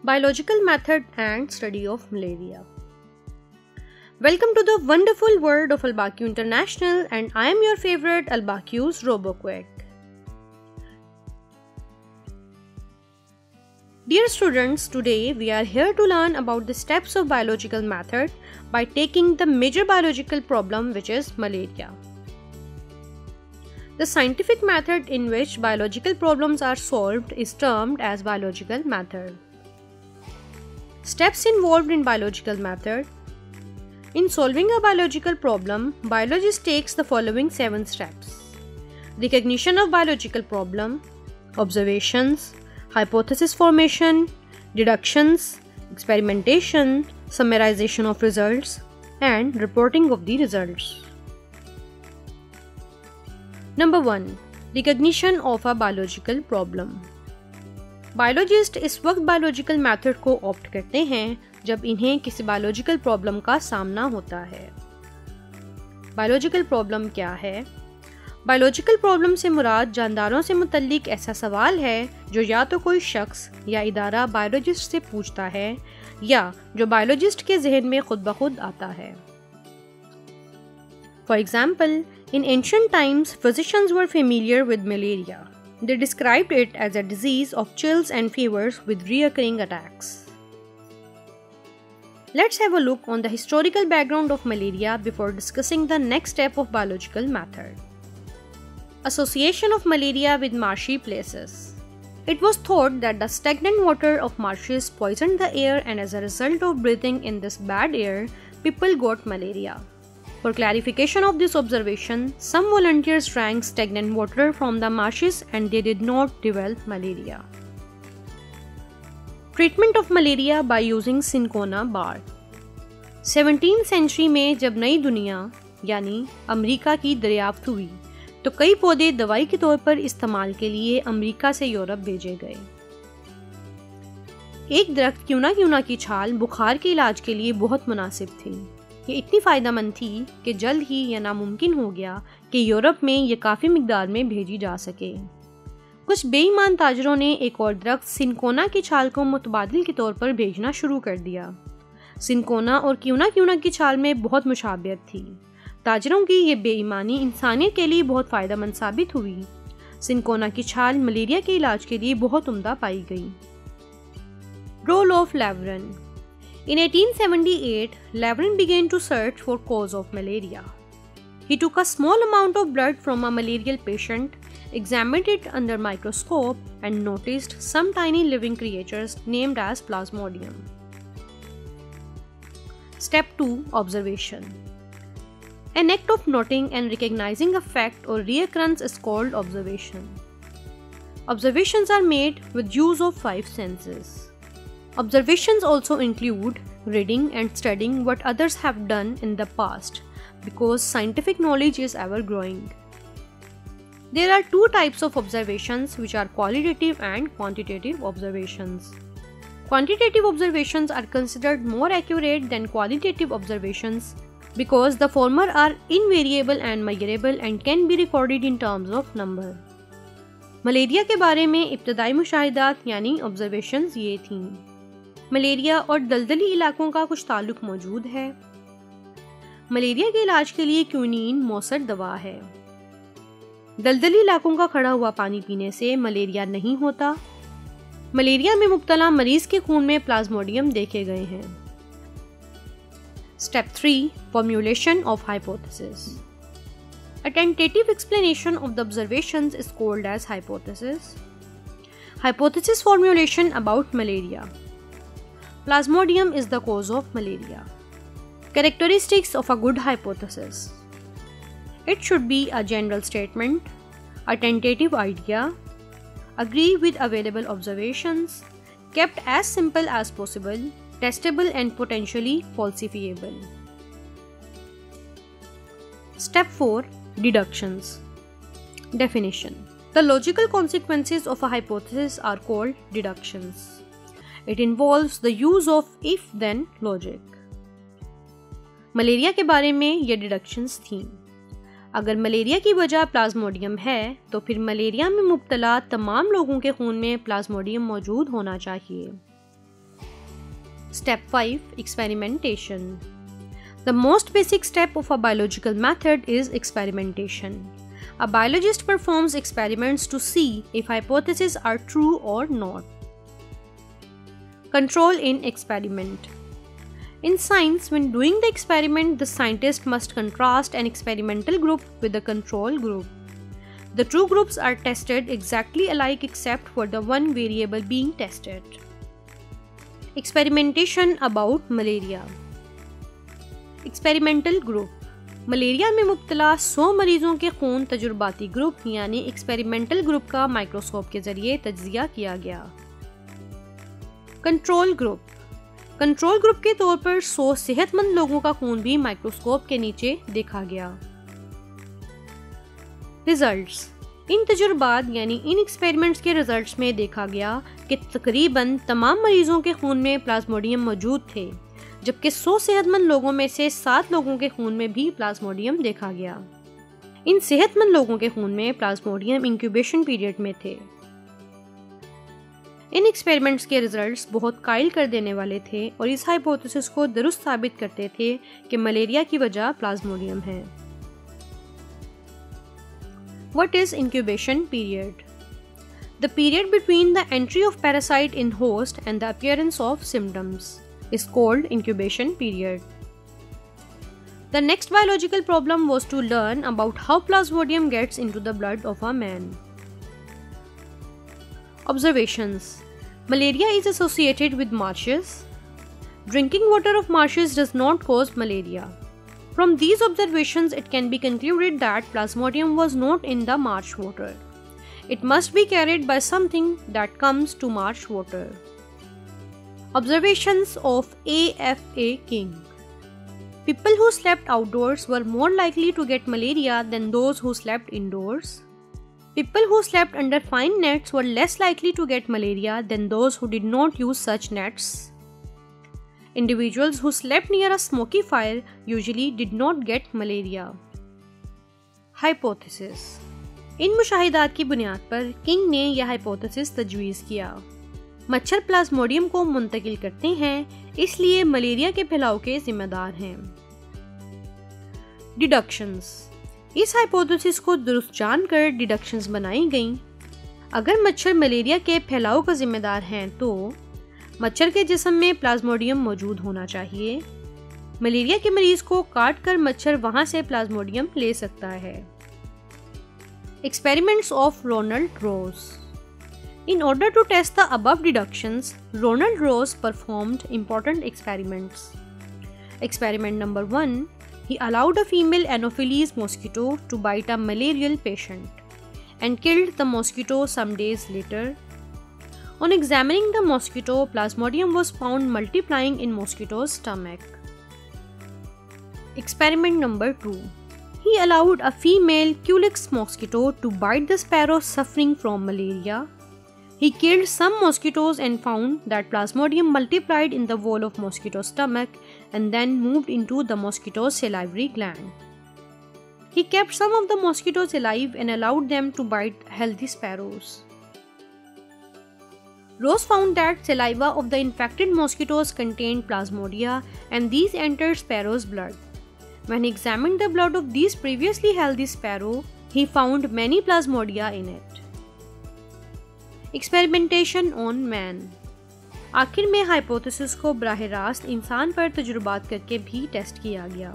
Biological method and study of malaria. Welcome to the wonderful world of Al-Baqi International, and I am your favorite Al-Baqi's RoboQuick. Dear students, today we are here to learn about the steps of biological method by taking the major biological problem, which is malaria. The scientific method in which biological problems are solved is termed as biological method. Steps involved in biological method. In solving a biological problem, biologist takes the following 7 steps: recognition of biological problem, observations, hypothesis formation, deductions, experimentation, summarization of results, and reporting of the results. Number 1. Recognition of a biological problem. Biologist इस वक्त biological method को opt करते हैं जब इन्हें किसी biological problem का सामना होता है। बायोलॉजिकल प्रॉब्लम क्या है? बायोलॉजिकल प्रॉब्लम से मुराद जानदारों से मुतल्लिक ऐसा सवाल है जो या तो कोई शख्स या इदारा बायोलॉजिस्ट से पूछता है या जो बायोलॉजिस्ट के जहन में खुद ब खुद आता है। For example, in ancient times, physicians were familiar with malaria. They described it as a disease of chills and fevers with recurring attacks. Let's have a look on the historical background of malaria before discussing the next step of biological method. Association of malaria with marshy places. It was thought that the stagnant water of marshes poisoned the air, and as a result of breathing in this bad air, people got malaria. For clarification of this observation, some volunteers drank stagnant water from the marshes and they did not develop malaria. Treatment of malaria by using cinchona bark. 17th century में जब नई दुनिया यानी America की दरियाफ्त हुई तो कई पौधे दवाई के तौर पर इस्तेमाल के लिए अमेरिका से यूरोप भेजे गए। एक दरख्त क्यूना की छाल बुखार के इलाज के लिए बहुत मुनासिब थी। ये इतनी फ़ायदेमंद थी कि जल्द ही यह नामुमकिन हो गया कि यूरोप में ये काफ़ी मिकदार में भेजी जा सके। कुछ बेईमान ताजरों ने एक और दरख्त सिनकोना की छाल को मुतबादिल के तौर पर भेजना शुरू कर दिया। सिनकोना और क्यूना की छाल में बहुत मुशाबियत थी। ताजरों की ये बेईमानी इंसानियत के लिए बहुत फ़ायदेमंद साबित हुई। सिनकोना की छाल मलेरिया के इलाज के लिए बहुत उम्दा पाई गई। Role of Laveran. In 1878, Laveran began to search for cause of malaria. He took a small amount of blood from a malarial patient, examined it under microscope, and noticed some tiny living creatures named as Plasmodium. Step 2. Observation. An act of noting and recognizing a fact or reoccurrence is called observation. Observations are made with use of 5 senses. Observations also include reading and studying what others have done in the past, because scientific knowledge is ever growing. There are 2 types of observations, which are qualitative and quantitative observations. Quantitative observations are considered more accurate than qualitative observations because the former are invariable and measurable and can be recorded in terms of number. Malaria के बारे में इब्तदाई मुशाहिदात यानी observations ये थीं। Malaria और दलदली इलाकों का कुछ ताल्लुक मौजूद है। मलेरिया के इलाज के लिए क्विनीन मौसर दवा है। दलदली इलाकों का खड़ा हुआ पानी पीने से मलेरिया नहीं होता। मलेरिया में मुब्तला मरीज के खून में प्लाज्मोडियम देखे गए हैं। Step 3. Formulation of hypothesis. A tentative explanation of the observations is called as hypothesis. Hypothesis formulation about malaria. Plasmodium is the cause of malaria. Characteristics of a good hypothesis. It should be a general statement, a tentative idea, agree with available observations, kept as simple as possible, testable and potentially falsifiable. Step 4. Deductions. Definition. The logical consequences of a hypothesis are called deductions. It involves the use of if-then logic. Malaria के बारे में ये deductions थीं। अगर malaria की वजह Plasmodium है तो फिर मलेरिया में मुब्तला तमाम लोगों के खून में प्लाज्मोडियम मौजूद होना चाहिए। Step 5. Experimentation. The most basic step of a biological method is experimentation. A biologist performs experiments to see if hypotheses are true or not. Control in experiment. In science, when doing the experiment, the scientist must contrast an experimental group with a control group. The two groups are tested exactly alike except for the one variable being tested. Experimentation about malaria. Experimental group. Malaria में मुब्तला 100 मरीजों के खून तजुर्बाती group यानी experimental group का microscope के जरिए तज्जिया किया गया. Control group. कंट्रोल ग्रुप के तौर पर 100 सेहतमंद लोगों का खून भी माइक्रोस्कोप के नीचे देखा गया. रिजल्ट्स. इन तजुर्बात यानी इन एक्सपेरिमेंट्स के रिजल्ट्स में देखा गया कि तकरीबन तमाम मरीजों के खून में प्लाज्मोडियम मौजूद थे, जबकि 100 सेहतमंद लोगों में से 7 लोगों के खून में भी प्लाज्मोडियम देखा गया. इन सेहतमंद लोगों के खून में प्लाज्मोडियम इंक्यूबेशन पीरियड में थे. इन एक्सपेरिमेंट्स के रिजल्ट्स बहुत कायल कर देने वाले थे और इस हाइपोथेसिस को दुरुस्त साबित करते थे कि मलेरिया की वजह प्लाज्मोडियम है. What is incubation period? The period between the entry of parasite in host and the appearance of symptoms is called incubation period. The next biological problem was to learn about how plasmodium gets into the blood of a man. Observations. Malaria is associated with marshes. Drinking water of marshes does not cause malaria. From these observations, it can be concluded that plasmodium was not in the marsh water. It must be carried by something that comes to marsh water. Observations of A.F.A. King. People who slept outdoors were more likely to get malaria than those who slept indoors. People who slept under fine nets were less likely to get malaria than those who did not use such nets. Individuals who slept near a smoky fire usually did not get malaria. Hypothesis. इन मुशाहिदात की बुनियाद पर king ने यह hypothesis तजवीज़ किया. मच्छर Plasmodium को मुंतकिल करते हैं, इसलिए मलेरिया के फैलाव के जिम्मेदार हैं. डिडक्शंस. इस हाइपोथेसिस को दुरुस्त जानकर डिडक्शंस बनाई गईं. अगर मच्छर मलेरिया के फैलाव का जिम्मेदार हैं तो मच्छर के जिस्म में प्लाज्मोडियम मौजूद होना चाहिए. मलेरिया के मरीज को काट कर मच्छर वहां से प्लाज्मोडियम ले सकता है. Experiments of Ronald Ross. In order to test the above deductions, Ronald Ross performed important experiments. Experiment number 1. He allowed a female Anopheles mosquito to bite a malarial patient and killed the mosquito some days later. On examining the mosquito, plasmodium was found multiplying in mosquito's stomach. Experiment number 2. He allowed a female Culex mosquito to bite the sparrow suffering from malaria. He killed some mosquitoes and found that plasmodium multiplied in the wall of mosquito's stomach and then moved into the mosquito's salivary gland. He kept some of the mosquitoes alive and allowed them to bite healthy sparrows. Ross found that saliva of the infected mosquitoes contained plasmodia and these entered sparrows' blood. When he examined the blood of these previously healthy sparrow, he found many plasmodia in it. Experimentation on man. आखिर में hypothesis को बराह रास्त इंसान पर तजुर्बात करके भी test किया गया,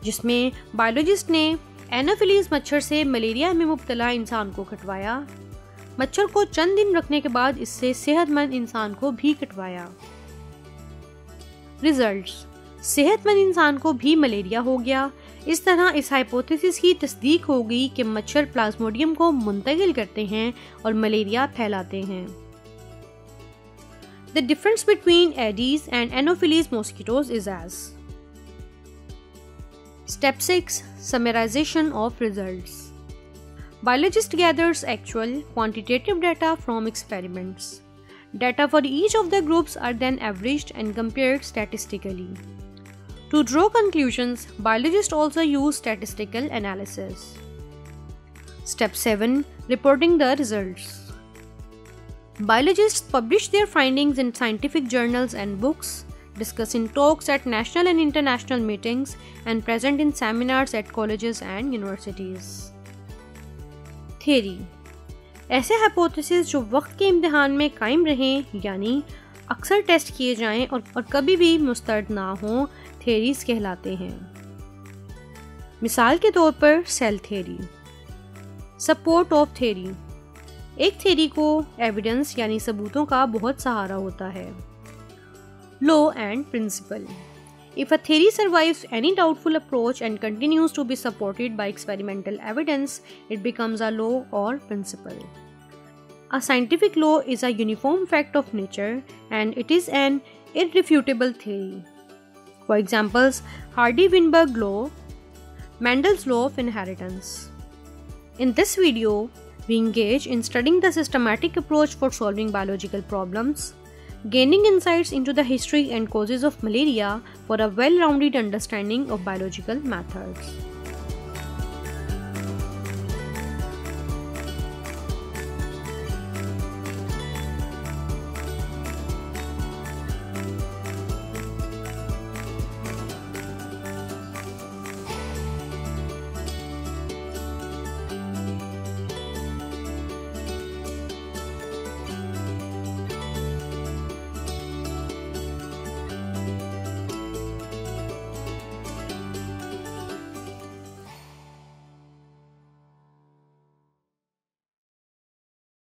जिसमें बायोलॉजिस्ट ने एनोफिलीज मच्छर से मलेरिया में मुब्तला इंसान को कटवाया. मच्छर को चंद दिन रखने के बाद इससे सेहतमंद इंसान को भी कटवाया. रिजल्ट्स. सेहतमंद इंसान को भी मलेरिया हो गया. इस तरह इस हाइपोथेसिस की तस्दीक हो गई कि मच्छर प्लाज्मोडियम को मुंतकिल करते हैं और मलेरिया फैलाते हैं. The difference between Aedes and Anopheles mosquitoes is as. Step 6. Summarization of results. Biologist gathers actual quantitative data from experiments. Data for each of the groups are then averaged and compared statistically. To draw conclusions, biologists also use statistical analysis. Step 7. Reporting the results. Biologists publish their findings in scientific journals and books, discuss in talks at national and international meetings, and present in seminars at colleges and universities. Theory: ऐसे hypothesis जो वक्त के इम्तिहान में कायम रहें यानी अक्सर टेस्ट किए जाएं और कभी भी मुस्तरद ना हों, थेरीज कहलाते हैं। मिसाल के तौर पर cell theory. Support of theory: एक थ्योरी को एविडेंस यानी सबूतों का बहुत सहारा होता है। Law and principle: If a theory survives any doubtful approach and continues to be supported by experimental evidence, it becomes a law or principle. A scientific law is a uniform fact of nature and it is an irrefutable theory. For examples, Hardy-Weinberg law, Mendel's law of inheritance. In this video, we engage in studying the systematic approach for solving biological problems, gaining insights into the history and causes of malaria for a well-rounded understanding of biological methods.